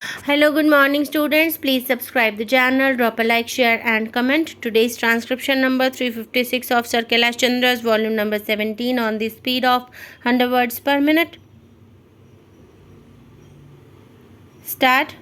Hello, good morning, students. Please subscribe the channel, drop a like, share, and comment. Today's transcription number 356 of Sir Kailash Chandra's volume number 17 on the speed of 100 words per minute. Start.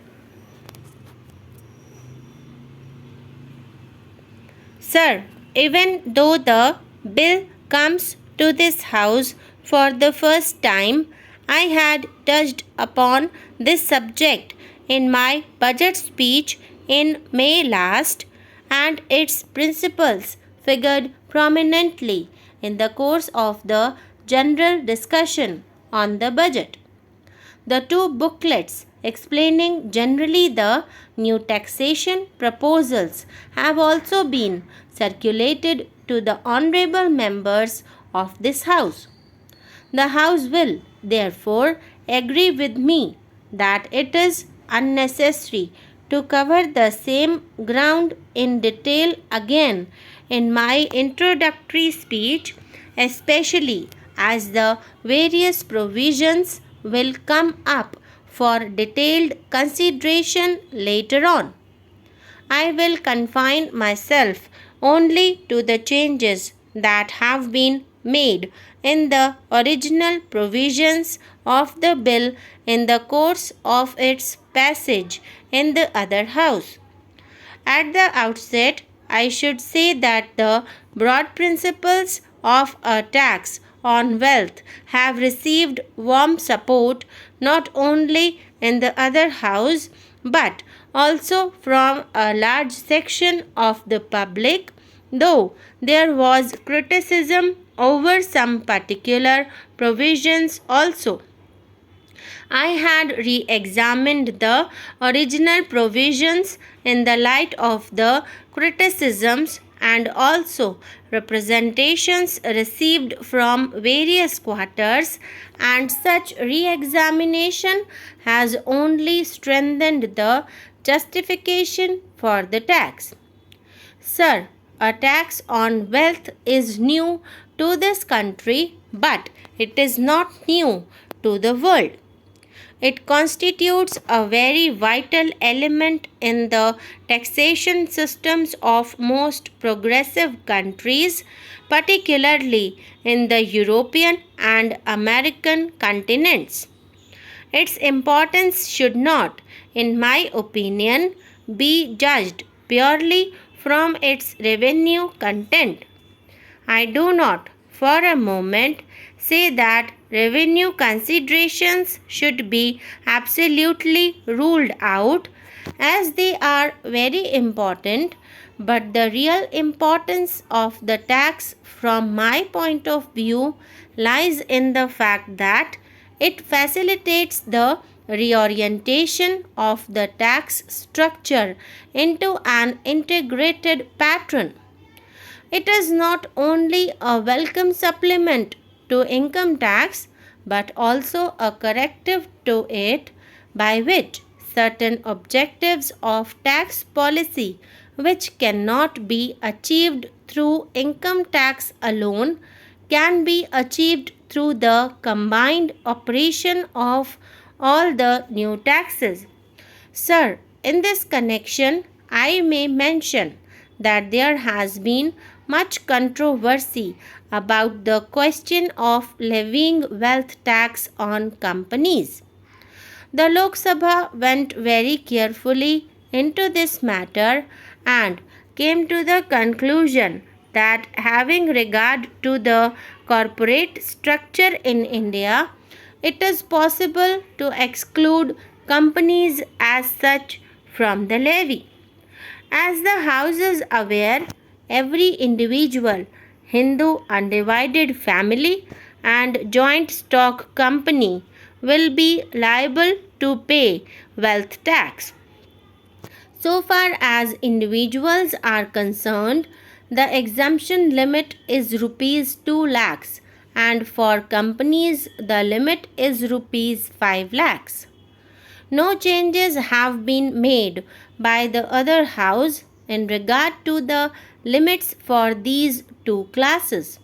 Sir, even though the bill comes to this house for the first time, I had touched upon this subject in my budget speech in May last, and its principles figured prominently in the course of the general discussion on the budget. The two booklets explaining generally the new taxation proposals have also been circulated to the honorable members of this House. The House will, therefore, agree with me that it is unnecessary to cover the same ground in detail again in my introductory speech, especially as the various provisions will come up for detailed consideration later on. I will confine myself only to the changes that have been made in the original provisions of the bill in the course of its passage in the other House. At the outset, I should say that the broad principles of a tax on wealth have received warm support not only in the other House but also from a large section of the public, though there was criticism over some particular provisions also. I had re examined the original provisions in the light of the criticisms and also representations received from various quarters, and such re examination has only strengthened the justification for the tax. Sir, a tax on wealth is new to this country, but it is not new to the world. It constitutes a very vital element in the taxation systems of most progressive countries, particularly in the European and American continents. Its importance should not, in my opinion, be judged purely from its revenue content. I do not for a moment say that revenue considerations should be absolutely ruled out, as they are very important, but the real importance of the tax from my point of view lies in the fact that it facilitates the reorientation of the tax structure into an integrated pattern. It is not only a welcome supplement to income tax but also a corrective to it, by which certain objectives of tax policy which cannot be achieved through income tax alone can be achieved through the combined operation of all the new taxes. Sir, in this connection, I may mention that there has been much controversy about the question of levying wealth tax on companies. The Lok Sabha went very carefully into this matter and came to the conclusion that having regard to the corporate structure in India, it is possible to exclude companies as such from the levy. As the House is aware, every individual, Hindu undivided family, and joint stock company will be liable to pay wealth tax. So far as individuals are concerned, the exemption limit is rupees 2 lakhs, and for companies the limit is rupees 5 lakhs. No changes have been made by the other House in regard to the limits for these two classes.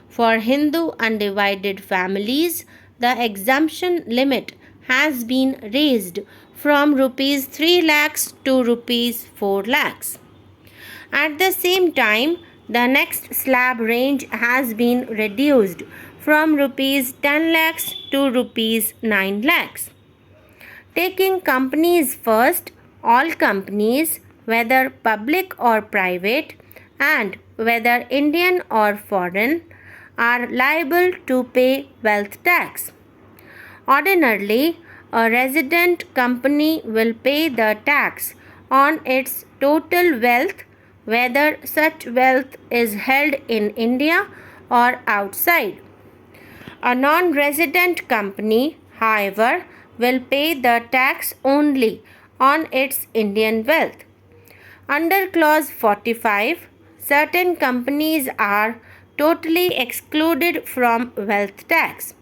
For Hindu undivided families, the exemption limit has been raised from rupees 3 lakhs to rupees 4 lakhs. At the same time, the next slab range has been reduced from rupees 10 lakhs to rupees 9 lakhs. Taking companies first, all companies, whether public or private, and whether Indian or foreign, are liable to pay wealth tax. Ordinarily, a resident company will pay the tax on its total wealth, whether such wealth is held in India or outside. A non resident company, however, will pay the tax only on its Indian wealth. Under Clause 45, certain companies are totally excluded from wealth tax.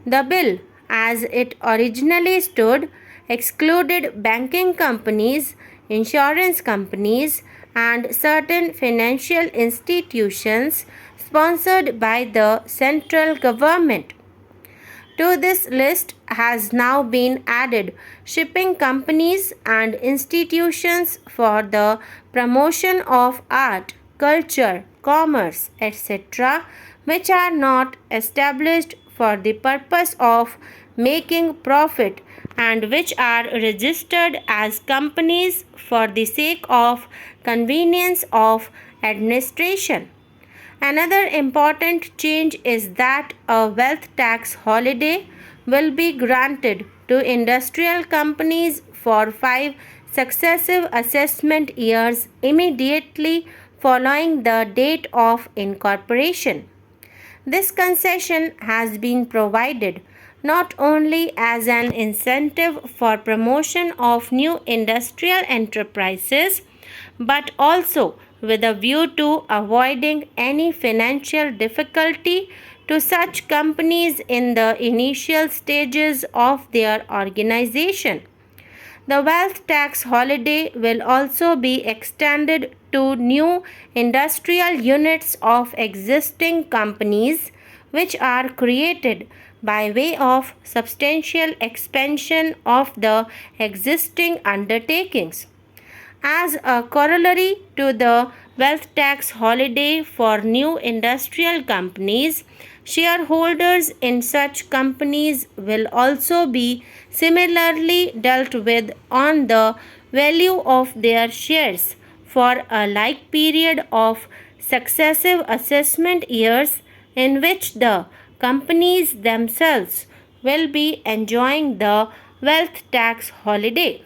The bill, as it originally stood, excluded banking companies, insurance companies, and certain financial institutions sponsored by the central government. To this list has now been added shipping companies and institutions for the promotion of art, culture, commerce, etc., which are not established for the purpose of making profit and which are registered as companies for the sake of convenience of administration. Another important change is that a wealth tax holiday will be granted to industrial companies for 5 successive assessment years immediately following the date of incorporation. This concession has been provided not only as an incentive for promotion of new industrial enterprises but also with a view to avoiding any financial difficulty to such companies in the initial stages of their organization. The wealth tax holiday will also be extended to new industrial units of existing companies which are created by way of substantial expansion of the existing undertakings. As a corollary to the wealth tax holiday for new industrial companies, shareholders in such companies will also be similarly dealt with on the value of their shares for a like period of successive assessment years in which the companies themselves will be enjoying the wealth tax holiday.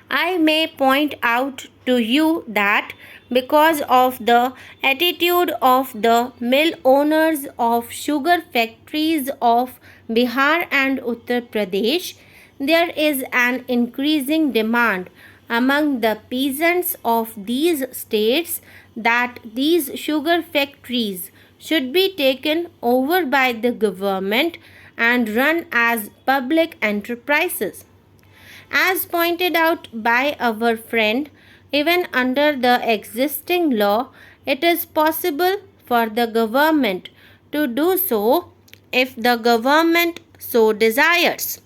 I may point out to you that because of the attitude of the mill owners of sugar factories of Bihar and Uttar Pradesh, there is an increasing demand among the peasants of these states that these sugar factories should be taken over by the government and run as public enterprises. As pointed out by our friend, even under the existing law, it is possible for the government to do so if the government so desires.